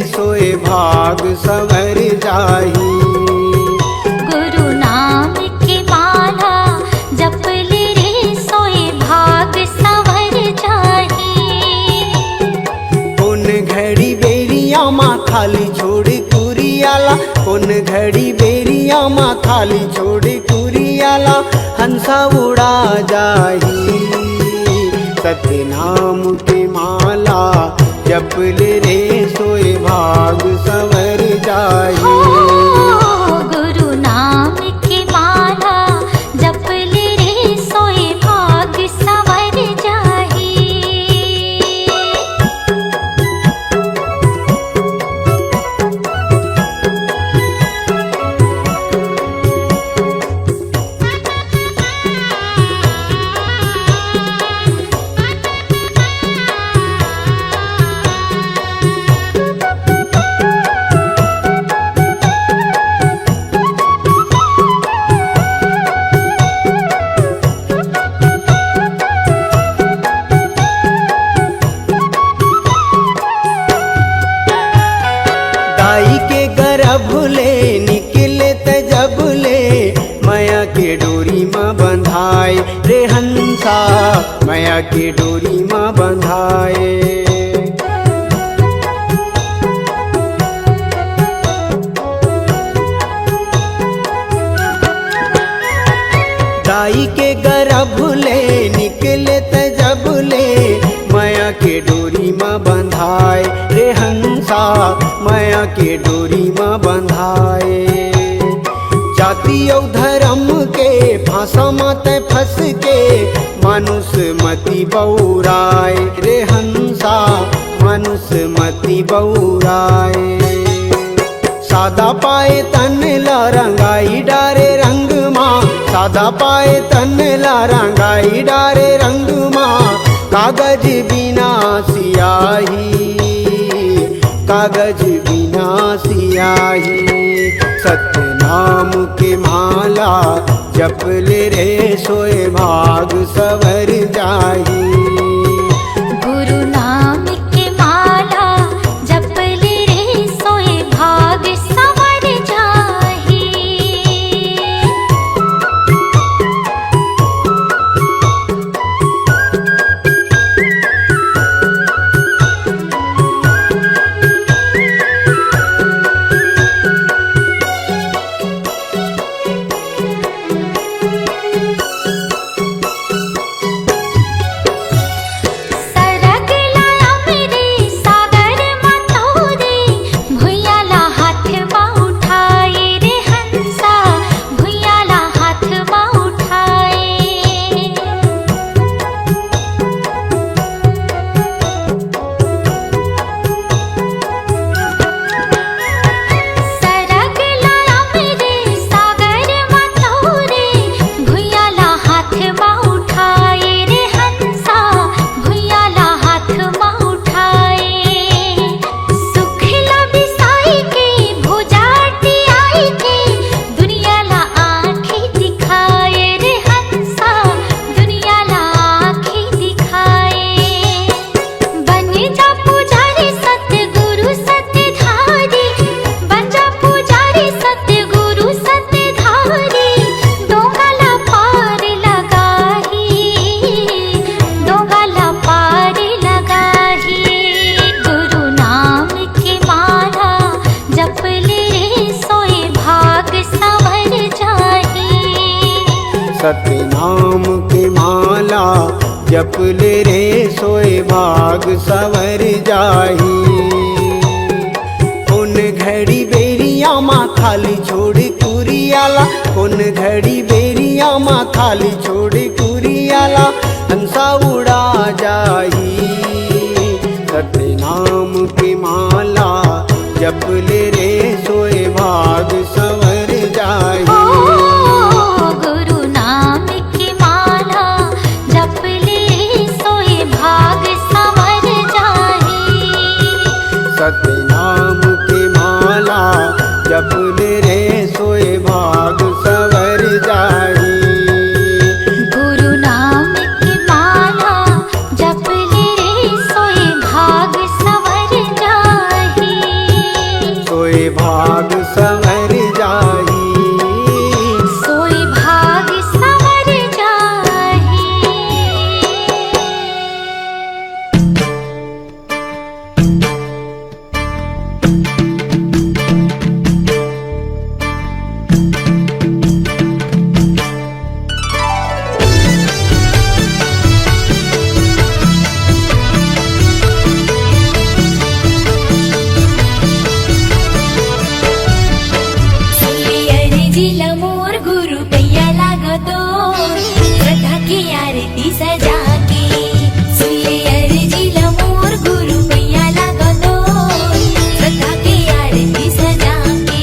सोए भाग संवर जाही। गुरु नाम के माला जप ले रे सोए भाग संवर जाही। उन घड़ी बेरिया माँ खाली छोड़ कुरियाला, उन घड़ी बेरिया माँ खाली छोड़ कुरियाला, हंसा उड़ा जाही। सत्य नाम के माला जप ले रे सोए भाग संवर जाही। गुरु नाम के माला जप ले रे सोए भाग संवर जाही। दाई के गर्भ ले निकले तजब ले, माया के डोरी माँ बंधाए रे हंसा, माया के डोरी माँ बंधाए। दाई के गर्भ ले निकले तजब ले, माया के डोरी माँ बंधाए रे हंसा, माया के डोरी माँ बंधाए। जाति और धर्म के फांसा मत फंस के, मानुष मति बौराए रे हंसा, मानुष मति बौराए। सादा पाए तन ला रंगाई डारे रंग माँ, सादा पाए तन ला रंगाई डारे रंग माँ। कागज बिना सियाही, कागज बिना सियाही। सत्य नाम के माला जप ले रे सोए भाग संवर जाही। गुरु नाम के माला जप ले रे सोए भाग संवर जाही। सरग लाया मेरे सागर मतोरे, भुइयाला हाथ माँ उठाए रे हंसा, भुइयाला हाथ माँ उठाए। सरग लाया मेरे सागर मतोरे, भुइयाला हाथ माँ उठाए रे हंसा, भुइयाला हाथ माँ उठाए। सुखला बिसाई के भुजाटी आई के, दुनियाला आँखें दिखाए रे हंसा, दुनियाला आँखें दिखाए। बन जा पुजारी सतगुरु सतधारी, बन जा पुजारी सतगुरु सतधारी। दोगला पार लगाही, दोगला पार लगाही। गुरु नाम के माला जप ले रे सोए भाग संवर जाही। सत्य नाम के माला जप ले रे सोए भाग संवर जाही। उन घड़ी बेरिया माँ खाली छोड़ कुरियाला, उन घड़ी बेरिया माँ खाली छोड़ कुरियाला, हंसा उड़ा जाही। सत्य नाम की माला जप ले रे सोए भाग संवर जाही। गुरु नाम की माला जप ले रे सोए भाग संवर जाही। सत्य नाम की माला जप ले रे सोए भाग संवर जाही। गुरु नाम की माला जप ले रे सोए भाग संवर जाही। अर्जीला मोर गुरु पैया लागतो श्रद्धा की आरती सजा के सुले अर्जीला मोर गुरु पैया लागतो श्रद्धा की आरती सजा के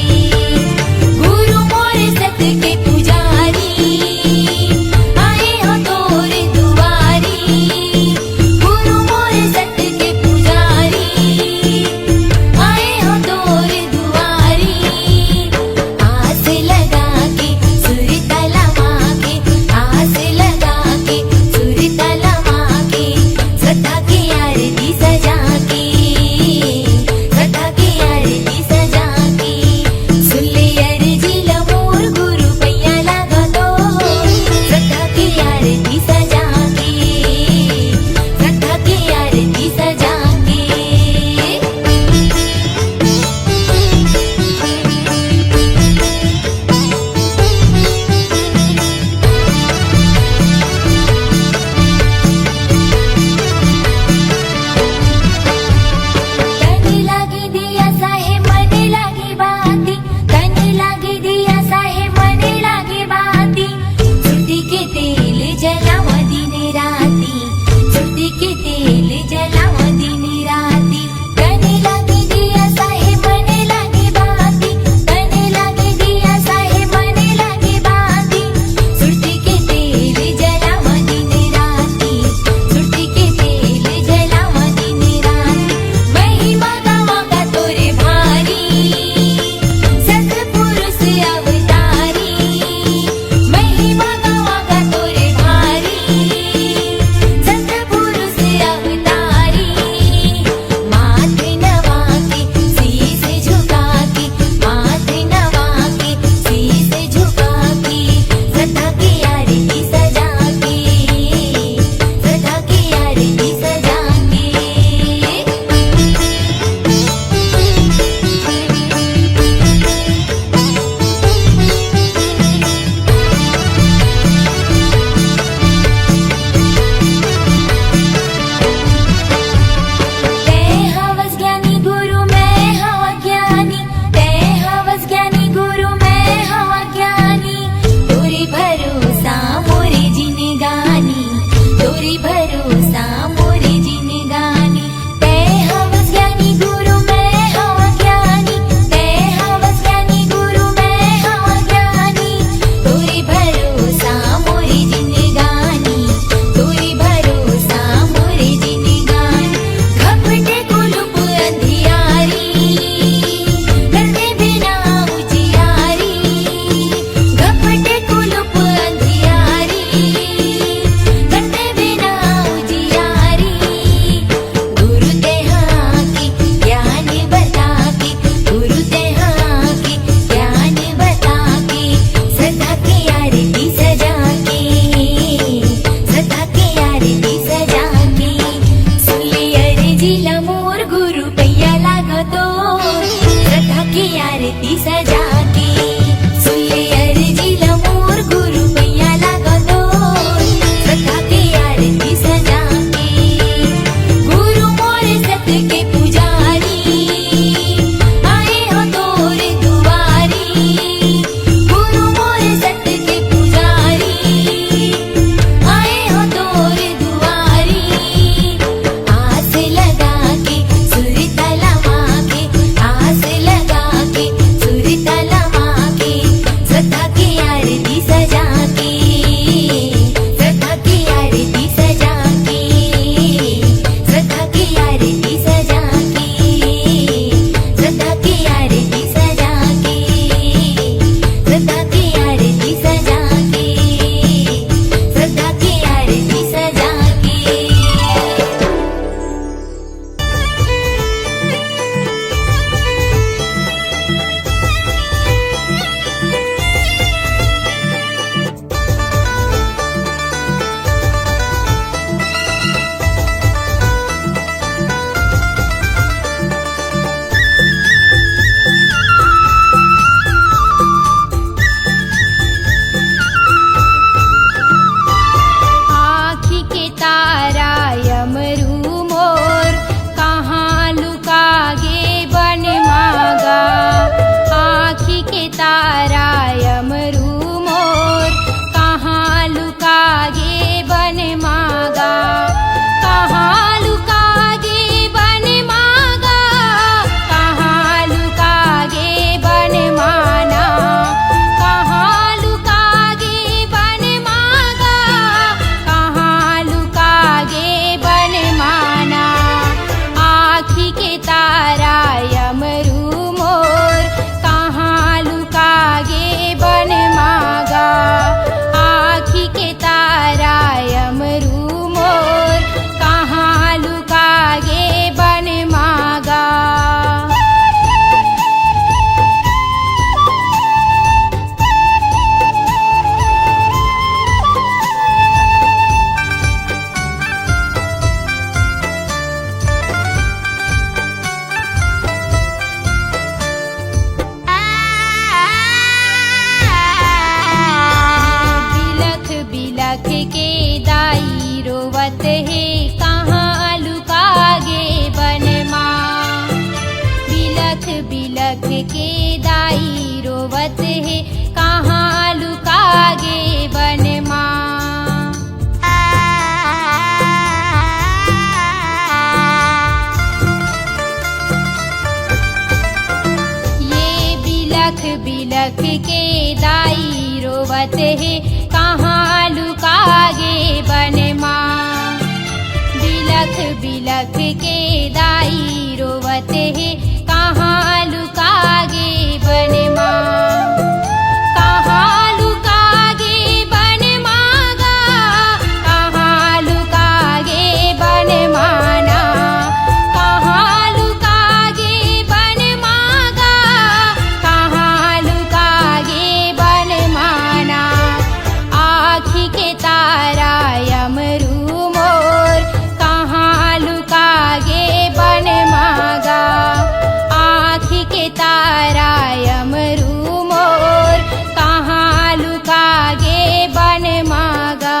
गुरु मोर सत के पुजारी आए हो तोरे दुआरी गुरु मोर सत के पुजारी आए हो तोरे दुआरी आस लगा के सुर तला मांगे आस लगा के सुर तला मांगे श्रद्धा की आरती सजा के श्रद्धा की आरती सजा के सुले अर्जीला मोर गुरु पैया लागतो श्रद्धा की आरती सजा के श्रद्धा की आरती सजा के तने लागी दिया साहे मने लागी बाती तने लागी दिया साहे मने लागी बाती श्रुति के तेल जलाव दिन राती श्रुति के तेल जलाव दिन राती तने लागी दिया साहे मने लागी बाती तने लागी दिया साहे मने लागी बाती श्रुति के तेल जलाव दिन राती श्रुति के तेल जलाव दिन राती महिमा गावा का तोरे भारी सतपुरुष अवतारी महिमा गावा का तोरे भारी सतपुरुष अवतारी माथे नवा के शीस झुका के माथे नवा के शीस झुका के श्रद्धा की आरती सजा के श्रद्धा की आरती सजा के तै हवस ज्ञानी गुरु मैं हवा ज्ञानी तै हवस ज्ञानी गुरु मैं हवा ज्ञानी तोरे भरोसा मोरे जिनगानी तोरे भरोसा मोरे जिनगानी तै हवस ज्ञानी गुरु मैं हवा ज्ञानी तै हवस ज्ञानी गुरु मैं हवा ज्ञानी तोरे भरोसा मोरे जिनगानी तोरे भरोसा मोरे जिनगानी घपटे कुलुप अंधियारी करते बिना उजियारी घपटे कुलुप अंधियारी करते बिना उजियारी गुरु देहा की ज्ञान बता के गुरु देहा की ज्ञान बता के श्रद्धा की आरती सजा के श्रद्धा की आरती सजा के सुले अर्जीला मोर गुरु पैया लागतो श्रद्धा की आरती सजा के सुले अर्जीला मोर गुरु पैया लागतो श्रद्धा की आरती सजा के गुरु मोर सत के पुजारी आए हो तोरे दुआरी गुरु मोर सत के पुजारी आए हो तोरे दुआरी आस लगा के सुर तला मांगे आस लगा के सुर तला बिलख बिलख के दाई रोवत है, कहाँ लुकागे बन माँ। ये बिलख बिलख के दाई रोवत है, कहाँ लुकागे बन माँ। बिलख बिलख के दाई रोवत है, कहाँ लुकागे बन माँ। कहाँ लुकागे बन मागा, कहाँ लुकागे बन माना। कहाँ लुकागे बन मागा, कहाँ लुकागे बन माना। आँखी के तारा यमरू मोर, कहाँ लुकागे बन मागा। आँखी के तारा यमरू मोर, कहाँ लुकागे बन मागा।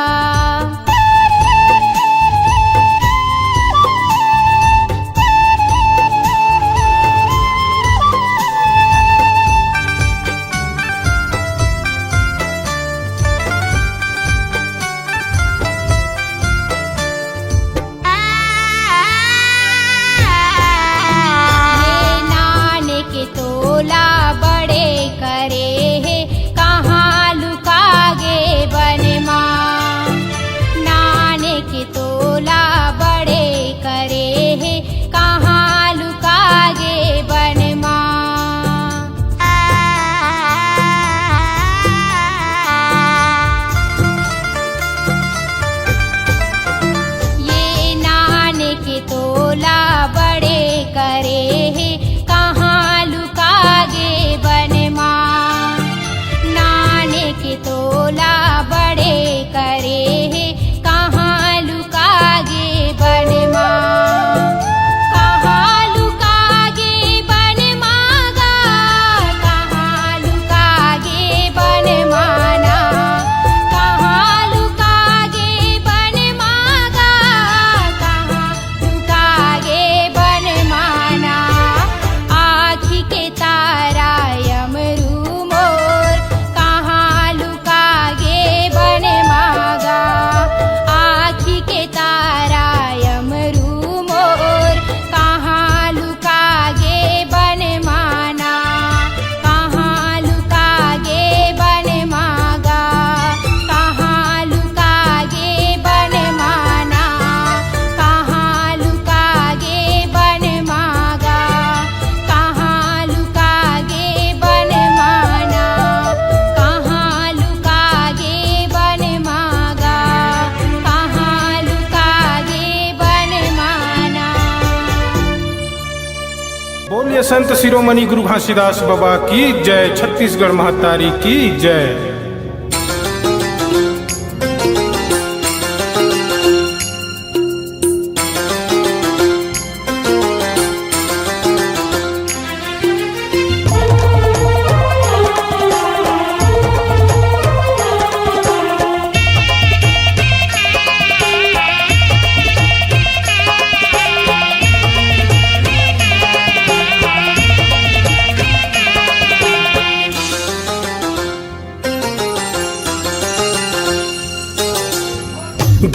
ये नानक तोला बड़े करे है, कहाँ लुकागे बन माँ। नानक तोला बड़े करे है, कहाँ लुकागे बन माँ। ये नानक तोला बड़े करे है, कहाँ लुकागे बन माँ। नानक तोला बड़े करे है, कहाँ लुकागे बन माँ। कहाँ लुकागे बन मागा, कहाँ लुकागे बन माना। कहाँ लुकागे बन मागा, कहाँ लुकागे बन माना। आँखी के तारा यमरू मोर, कहाँ लुकागे बन मागा। आँखी के तारा यमरू मोर, कहाँ लुकागे बन माना। कहाँ लुकागे बन मागा, कहाँ लुकागे बन माना। कहाँ लुकागे बन मागा, कहाँ लुकागे बन माना। कहाँ लुकागे बन मागा, कहाँ लुकागे बन माना। बोलिए संत शिरोमणि गुरु घासीदास बाबा की जय। छत्तीसगढ़ महतारी की जय।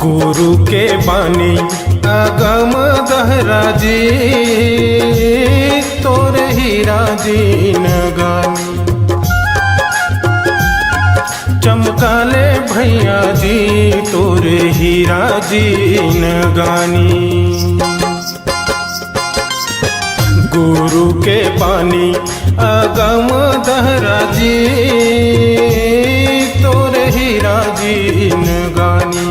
गुरु के बानी अगम दहरा जी, तोरे हीरा दीन गानी। चमकाले भैया जी तोरे हीरा दीन गानी। गुरु के बानी अगम दहरा जी, तोरे हीरा दीन गानी।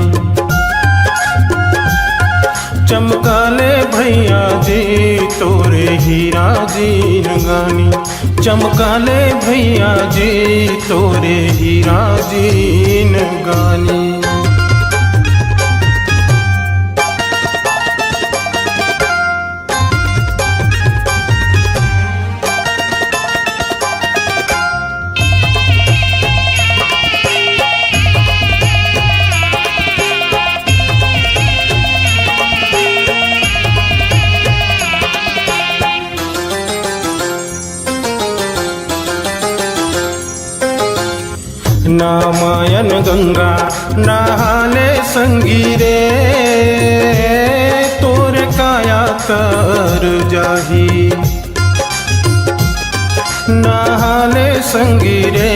चमकाले भैया जी तोरे हीरा दीन गानी। चमकाले भैया जी तोरे हीरा दीन गानी। नामायन गंगा नहाले संगी रे, तोर काया तर जाही। नहाले संगी रे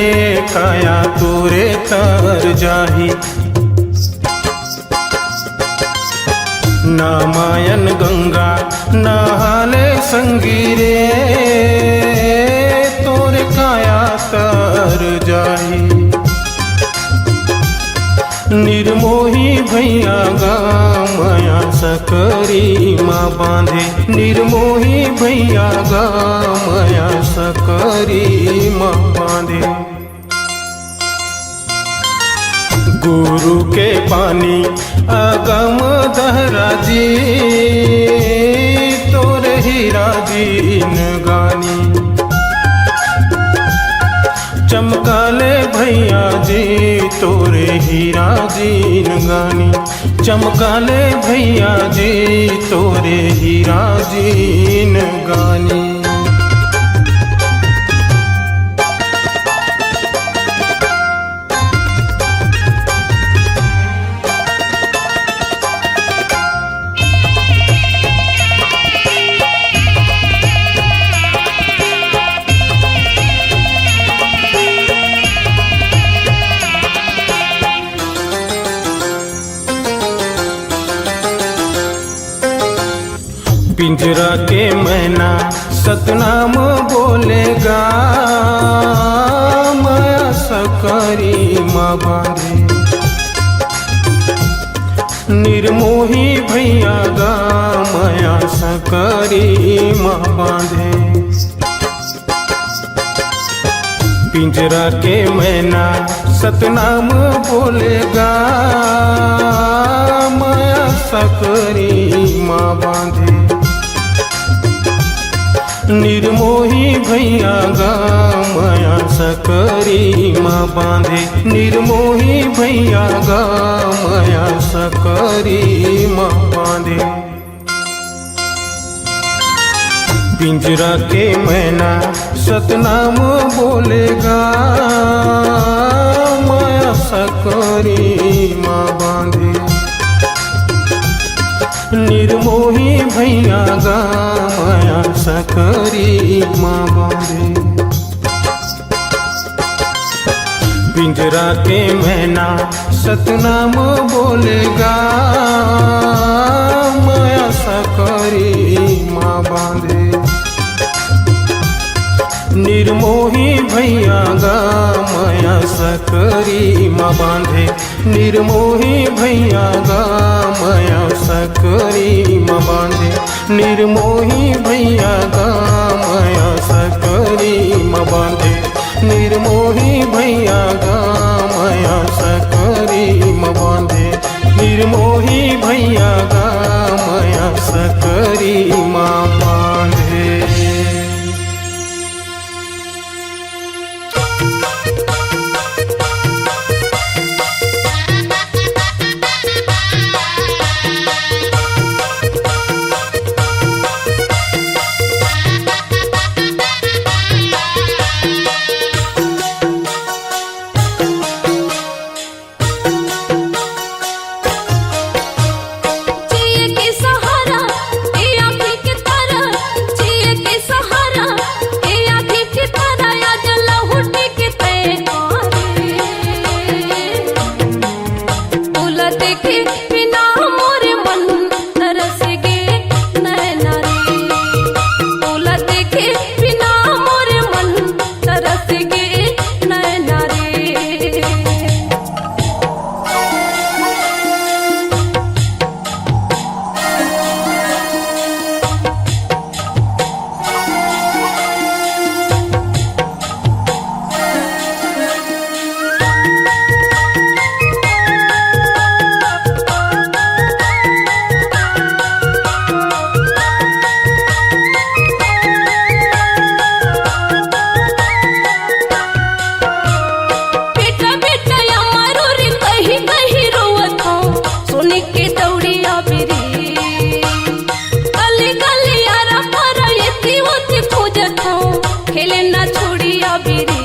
काया तोरे तर जाही। नामायन गंगा नहाले संगी रे, तोर काया तर जाही। निर्मोही भैया गा माया सकरी माँ बांधे, निर्मोही भैया गा माया सकरी माँ बांधे। गुरु के पानी अगम दहरा जी, तोरे हीरा दीन गानी। चमकाले भैया जी तोरे हीरा दीन गानी। चमकाले भैया जी तोरे हीरा दीन गानी। पिंजरा के मैना सतनाम बोलेगा, माया सकरी माँ बांधे। निर्मोही भैया गा माया सकरी माँ बांधे। पिंजरा के मैना सतनाम बोलेगा, माया सकरी माँ बांधे। निर्मोही भैया गा माया सकरी माँ बांधे। निर्मोही भैया गा माया सकरी माँ बांधे। पिंजरा के मैना सतनाम बोलेगा, माया सकरी माँ बांधे। निर्मोही भैया गा माया सकरी माँ बांधे। पिंजरा के मैना सतनाम बोलेगा, माया सकरी माँ बांधे। निर्मोही भैया गा माया सकरी माँ बांधे। निर्मोही भैया गा माया सकरी माँ बांधे। निर्मोही भैया गा माया सकरी माँ बांधे। निर्मोही भैया गा माया सकरी माँ बांधे। निर्मोही भैया गा माया सकरी माँ बांधे। खेले ना छोड़िया बिरी।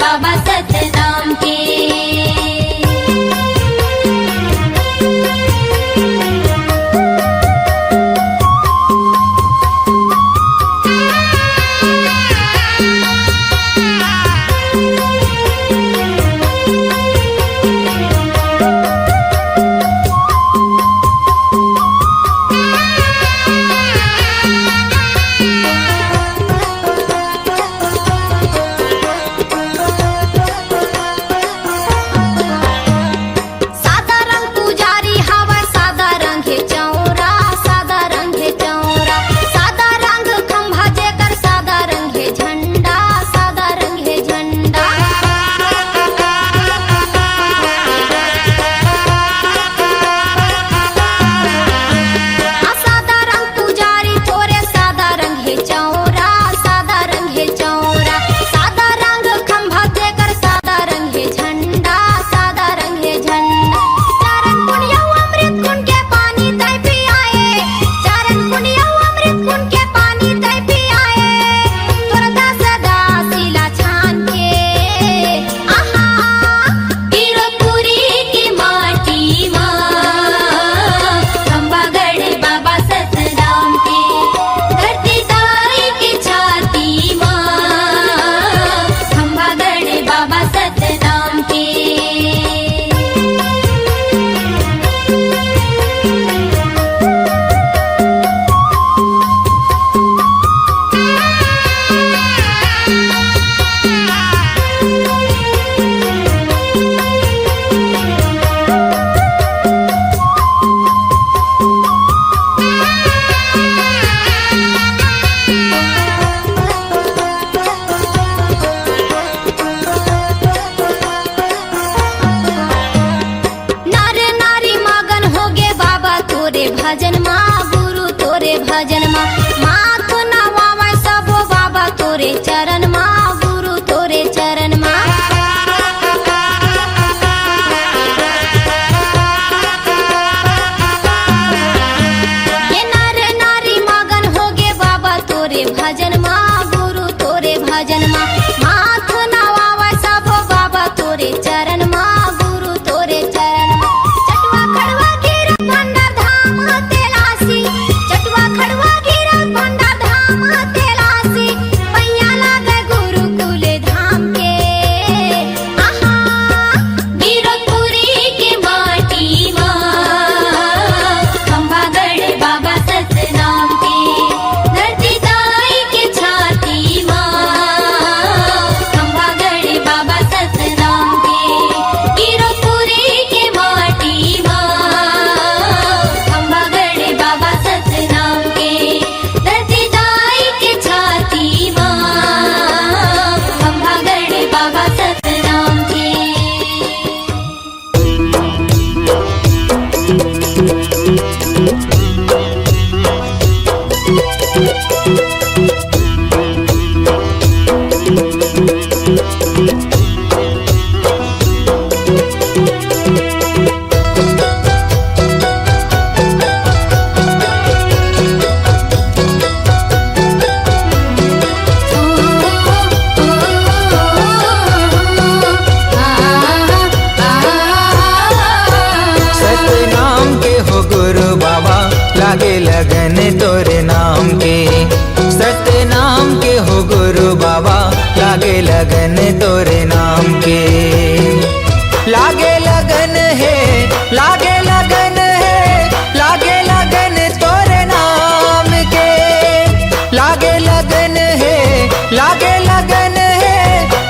बाबा सतनाम के। तोरे चरण माँ, गुरु तोरे चरण माँ। ये नर नारी मगन होगे बाबा तोरे भजन माँ, गुरु तोरे भजन माँ। माथ नवावा सब बाबा तोरे चरण माँ, गुरु तोरे चरण माँ। चटवा खड़वा गिरा पंडा धाम तेलासी, चटवा खड़वा गिरा पंडा धाम तेलासी। पैया लागे गुरुकुल धाम के, आहा वीरपुरी के माटी माँ, खंभागढ़ बाबा सतनाम के। धरती दाई के छाती माँ, खंभागढ़ बाबा सतनाम के। वीरपुरी के माटी माँ, खंभागढ़ बाबा सतनाम के। धरती दाई के छाती माँ, खंभागढ़ बाबा सतनाम के। सतनाम के हो गुरु बाबा, लागे लगन तोरे नाम के। सतनाम के हो गुरु बाबा, लागे लगन तोरे नाम के। लागे लगन है, लागे लगन है, लागे लगन तोरे नाम के। लागे लगन है, लागे लगन है,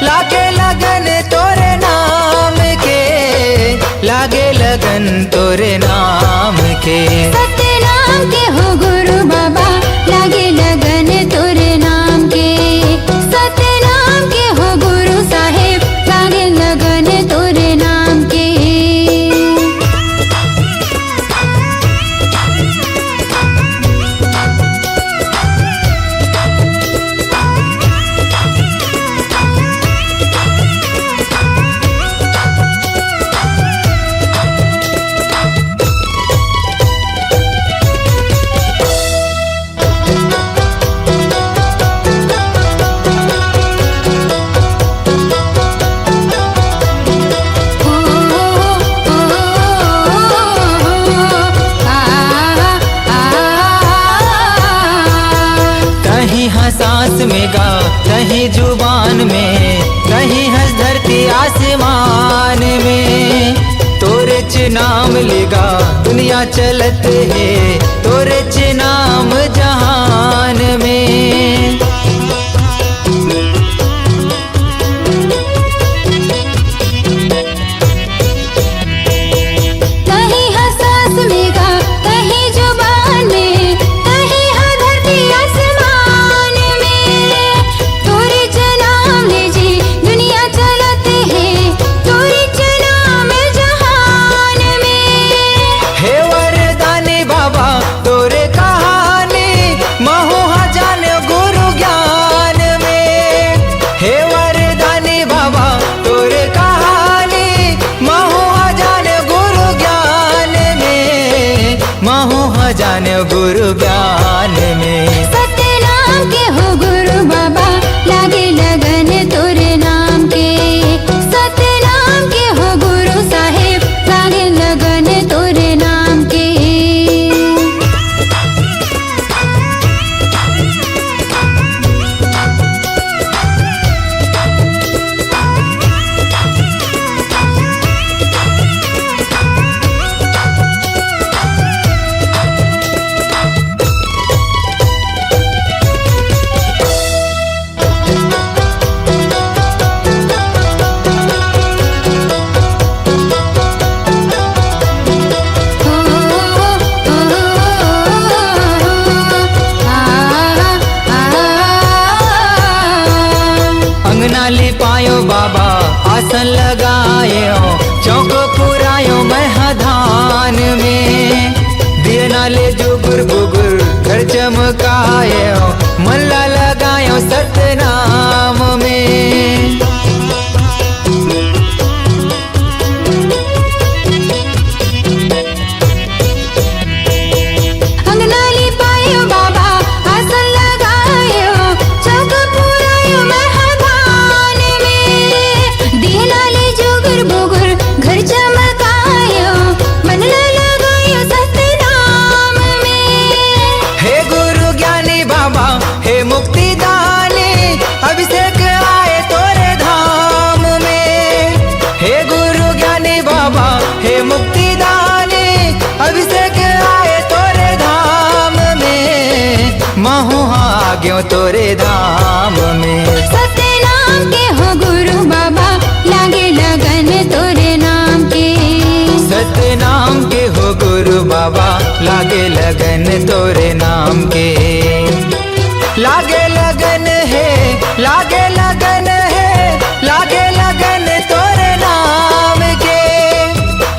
लागे लगन तोरे नाम के। लागे लगन तोरे नाम के। सतनाम के हो गुरु बाबा, लागे लगन तोरे नाम के। सतनाम के हो गुरु साहेब, लागे लगन तोरे नाम के। कहीं हंस सांस में गा, कहीं जुबान में, कहीं हंस धरती आसमान में। तोरे च नाम लेगा दुनिया चलत है, तोरे च नाम जहान में। कहीं हंसास में गा, कहीं जुबान में, कहीं हाँ धरती आसमान में। तोरे च नाम ले जी दुनिया चलत है, तोरे च नाम जहान में। हे वरदानी बाबा तोरे कहानी, महुआ जान गुरु ज्ञान में। हे वरदानी बाबा तोरे कहानी, महुआ जान गुरु ज्ञान में। महुआ जान गुरु ज्ञान में। सतनाम के हो गुरु बाबा, लागे लगन तोरे नाम के। सतनाम के हो गुरु साहेब, लागे लगन तोरे नाम के। अंगना लिपायो बाबा, आसन लगायो, चौक पुरायो महधान में। दिए नाले जुगुर बुगुर घर चमकायो, मल्ला लगायो सतना तोरे धाम में। सतनाम के हो गुरु बाबा लागे लगन तोरे नाम के। सतनाम के हो गुरु बाबा लागे लगन तोरे नाम के। लागे लगन है, लागे लगन है, लागे लगन तोरे नाम के।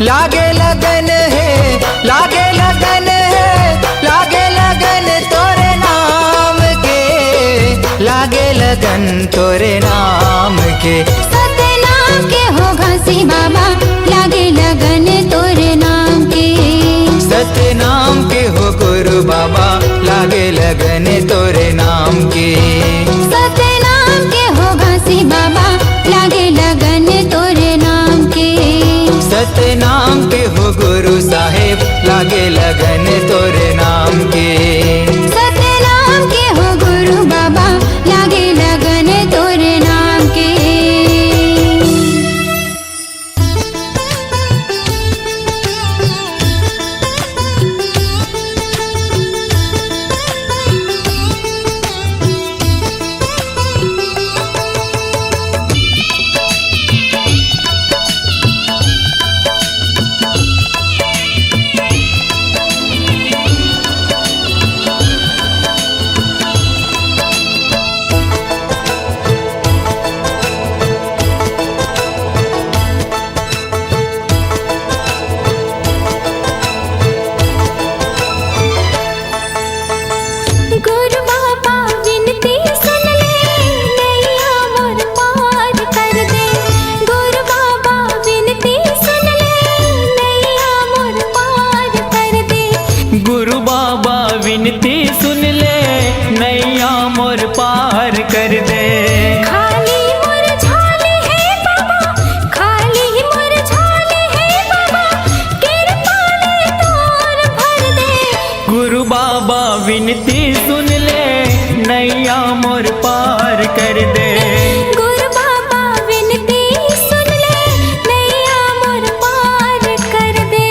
लागे लगन है, लागे लगन है, लागे लगन तोरे नाम के। लागे लगन तोरे नाम के। सतनाम के हो घासी बाबा लागे लगन तोरे नाम के। सतनाम के हो गुरु बाबा लागे लगन तोरे नाम के। सतनाम के हो घासी बाबा लागे लगन तोरे नाम के। सतनाम के हो गुरु साहेब लागे लगन तोरे नाम के। सतनाम के हो गुरु बाबा लागे लगन तोरे नाम के। गुरु बाबा विनती सुन ले नैया मोर पार कर दे। गुरु बाबा विनती सुन ले नैया मोर पार कर दे। गुरु बाबा विनती सुन ले नैया मोर पार कर दे। खाली मोर झाले है बाबा, खाली मोर झाले है बाबा, कृपा ले तोर भर दे। गुरु बाबा विनती सुन ले नैया मोर पार कर दे। गुरु बाबा विनती सुन ले नैया मोर पार कर दे।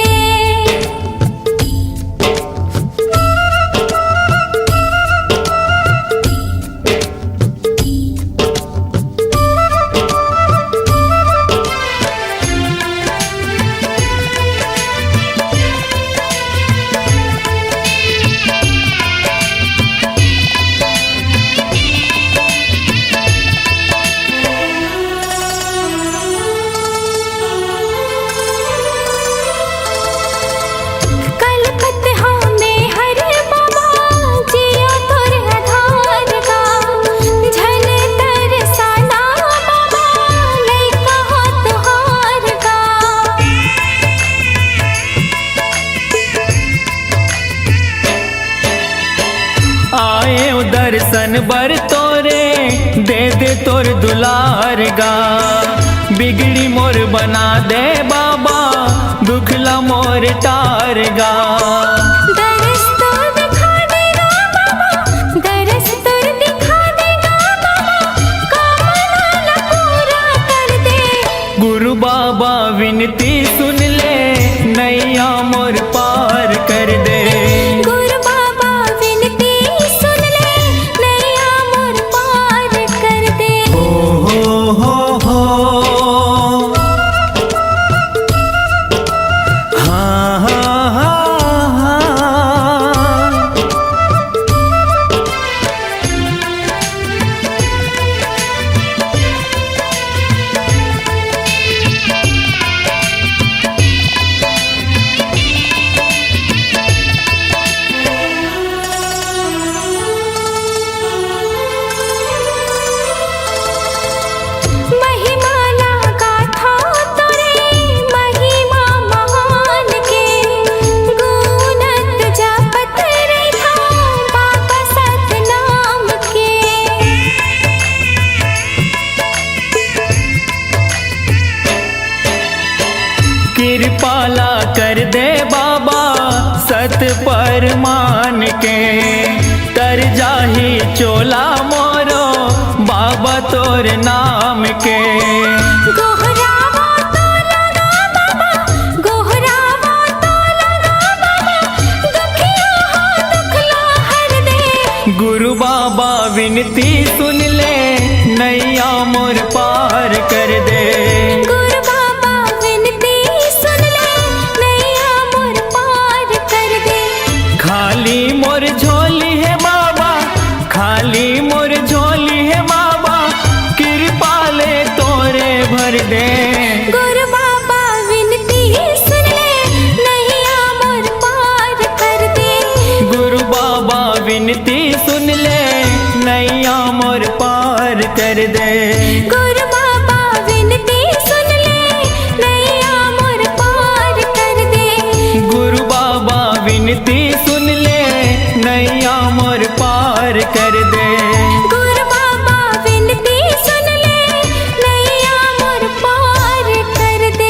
कलपत हो में हर बाबा जिया तोर आधार का। झन तरसाना बाबा लइका हो तुहार का। आए दर्शन बर तोरे दे दे तोर दुलार गा। बिगड़ी मोर बना दे बाबा दुखला मोर टार गा। दरस तोर दिखा देगा बाबा, दरस तोर दिखा देगा बाबा, कामना पूरा कर दे। गुरु बाबा विनती सुन ले नैया मोर पार कर दे। गुरु बाबा विनती सुन ले नैया मोर पार कर दे। हो हाँ हाँ हाँ हाँ। महिमाला गाथा तोरे महिमा महान के। गुणत जपत रहा बाबा सतनाम के। कृपाला कर दे बाबा सत पर मान के। तर जाही चोला मोरो बाबा तोर नाम के। गोहरावा तो लगा बाबा, गोहरावा तो लगा बाबा, दुखिया हो दुखला हर दे। गुरु बाबा विनती सुन ले नैया मोर पार कर दे। गुरु बाबा विनती सुन ले नैया मोर पार कर दे। खाली मोर झोली है बाबा, खाली मोर झोली है बाबा, कृपा ले तोरे भर दे। गुरु बाबा विनती सुन ले नैया मोर पार कर दे। गुरु बाबा विनती सुन ले नैया मोर पार कर दे। गुरु बाबा विनती सुन ले नैया मोर पार कर दे। गुरु बाबा विनती सुन ले नैया मोर पार कर दे। गुरु बाबा विनती सुन ले नैया मोर पार कर दे।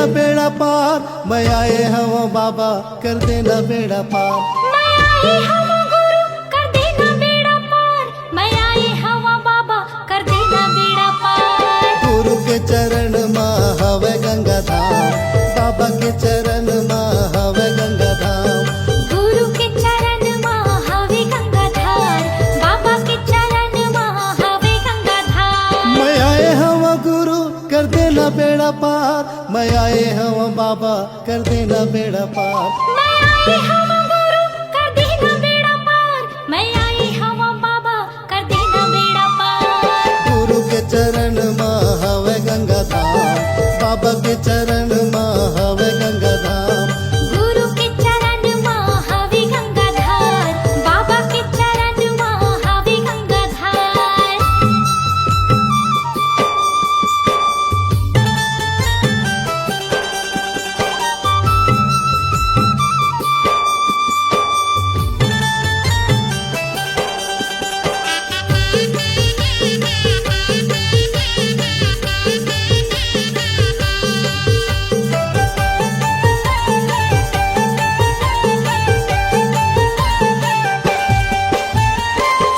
देना बेड़ा पार, मैं आए हूँ बाबा कर देना बेड़ा पार। मैं आई हवा गुरु कर देना बेड़ा पार, मैं आई हवा बाबा कर देना बेड़ा पार। गुरु के चरण माँ हवे गंगा धाम, बाबा के चरण माँ हवे गंगा धाम। गुरु के चरण माँ हवे गंगा धार, बाबा के चरण माँ हवे गंगा धार। मैं आए हूँ गुरु कर देना बेड़ा पार, मैं आए हूँ बाबा कर देना बेड़ा पार। मैं आई हवा गुरु कर देना बेड़ा पार, मैं आई हवा बाबा कर देना बेड़ा पार। गुरु के चरण माँ हवे गंगा धाम, बाबा के चरण माँ हवे गंगा धाम। गुरु के चरण माँ हवे गंगा धार, बाबा के चरण माँ हवे गंगा धार।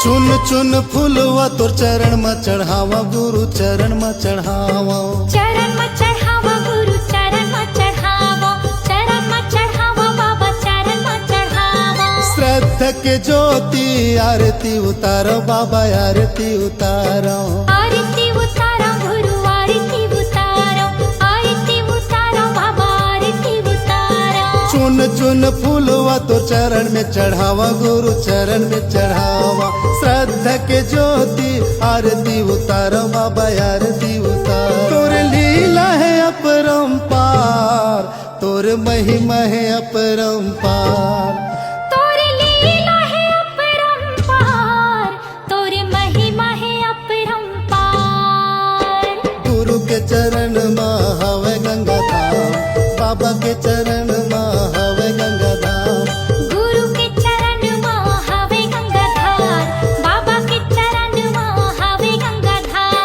चुन चुन फूलवा तोर चरण में चढ़ावा, गुरु चरण में चढ़ावा। चरण में चढ़ावा गुरु चरण में चढ़ावा, चरण में चढ़ावा बाबा चरण में चढ़ावा। श्रद्धा के ज्योति आरती उतारो बाबा आरती उतारो। आरती उतारो गुरु आरती उतारो, आरती उतारो बाबा आरती उतारो। चुन चुन फूलवा तो चरण में चढ़ावा, गुरु चरण में चढ़ावा। श्रद्धा के ज्योति आरती उतारो बाबा आरती उतारो। तोर लीला है अपरंपार, तोर महिमा है अपरंपार। तोरे लीला है अपरंपार, तोरे महिमा है अपरंपार। गुरु के चरण माँ हवे गंगा धाम, बाबा के चरण माँ हवे गंगा धाम। गुरु के चरण माँ हवे गंगा धार, बाबा के चरण माँ हवे गंगा धार।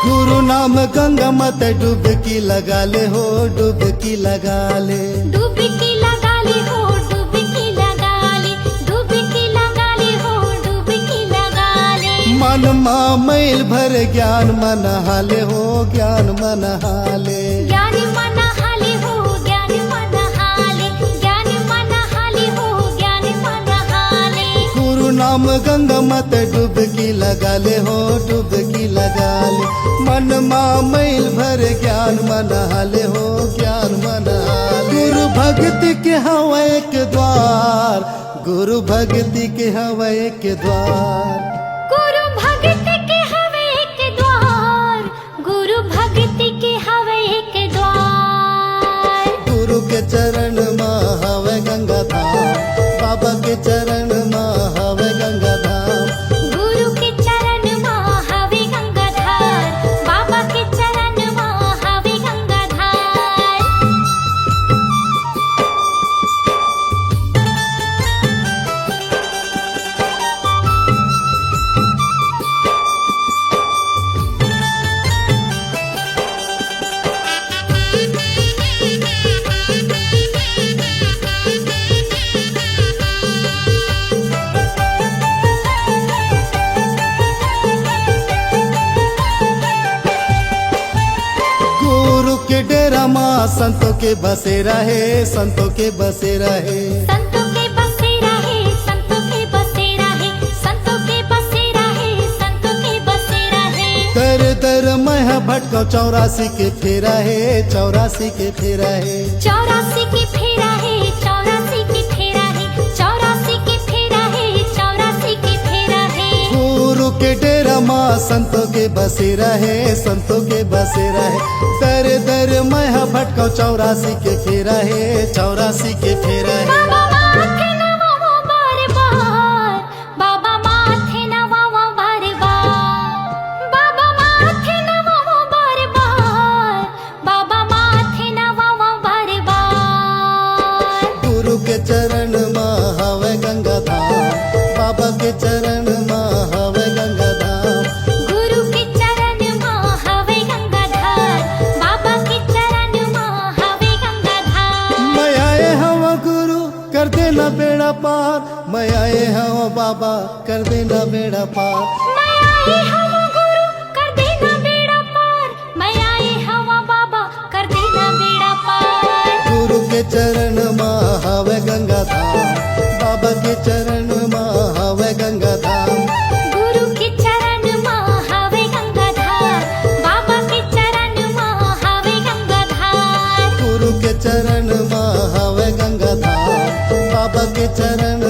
गुरु नाम गंगा मत डुबकी लगा ले हो, डुबकी लगा ले। डुबकी लगा ले हो, डुबकी लगा ले, डुबकी लगा ले हो, डुबकी लगा ले। मन माँ मैल भर ज्ञान मन हाले हो, ज्ञान मन हाले। ज्ञान मन हाले हो, ज्ञान मन हाले, ज्ञान मन हाले हो, ज्ञान मन हाले। गुरु नाम गंगा मत डुबकी लगा ले हो, डुबकी लगा ले। मन माँ मैल भर ज्ञान मन हाले हो, ज्ञान मन हाले। गुरु भक्ति के हवा एक द्वार, गुरु भक्ति के हवा एक द्वार। गुरु भक्ति के हवे एक द्वार, गुरु भक्ति के हवे एक द्वार। गुरु के चरण माँ हवे गंगा धाम, बाबा के चरण माँ हवे गंगा धाम। गुरु के चरण माँ हवे गंगा धार, बाबा के चरण माँ हवे गंगा धार। के डेरा माँ संतों के बसेरा है, संतों के बसेरा है। संतों के बसेरा है, संतों के बसेरा है, संतों के बसेरा है, संतों के बसेरा है। दर दर मैं भटको 84 के फेरा है, 84 के फेरा है। 84 के फेरा है, 84 के फेरा है, 84 के फेरा है, 84 के फेरा है। गुरु के डेरा माँ संतों के बसेरा है, संतों के बसेरा है। दर दर मैं भटकाऊ 84 के फेरा है, 84 के फेरा है। बाबा माथे नवावा बार बार, बाबा माथे नवावा बार बार, बाबा माथे नवावा बार बार, बाबा माथे नवावा बार बार। गुरु के चरण माँ हवे गंगा धाम, बाबा के चरण माँ हवे गंगा धाम। गुरु के चरण माँ हवे गंगाधार, बाबा के चरण माँ हवे गंगाधार। मैं आए हवा गुरु कर देना बेड़ा पार, मैं आए हवा बाबा कर देना बेड़ा पार। मैं आई हवा गुरु कर देना बेड़ा पार, मैं आई हवा बाबा कर देना बेड़ा पार। गुरु के चरण माँ हवे गंगा धाम, बाबा के चरण माँ हवे गंगा धाम। गुरु के चरण माँ हवे गंगाधार, बाबा के चरण माँ हवे गंगाधार। गुरु के चरण माँ हवे गंगा धाम, बाबा के चरण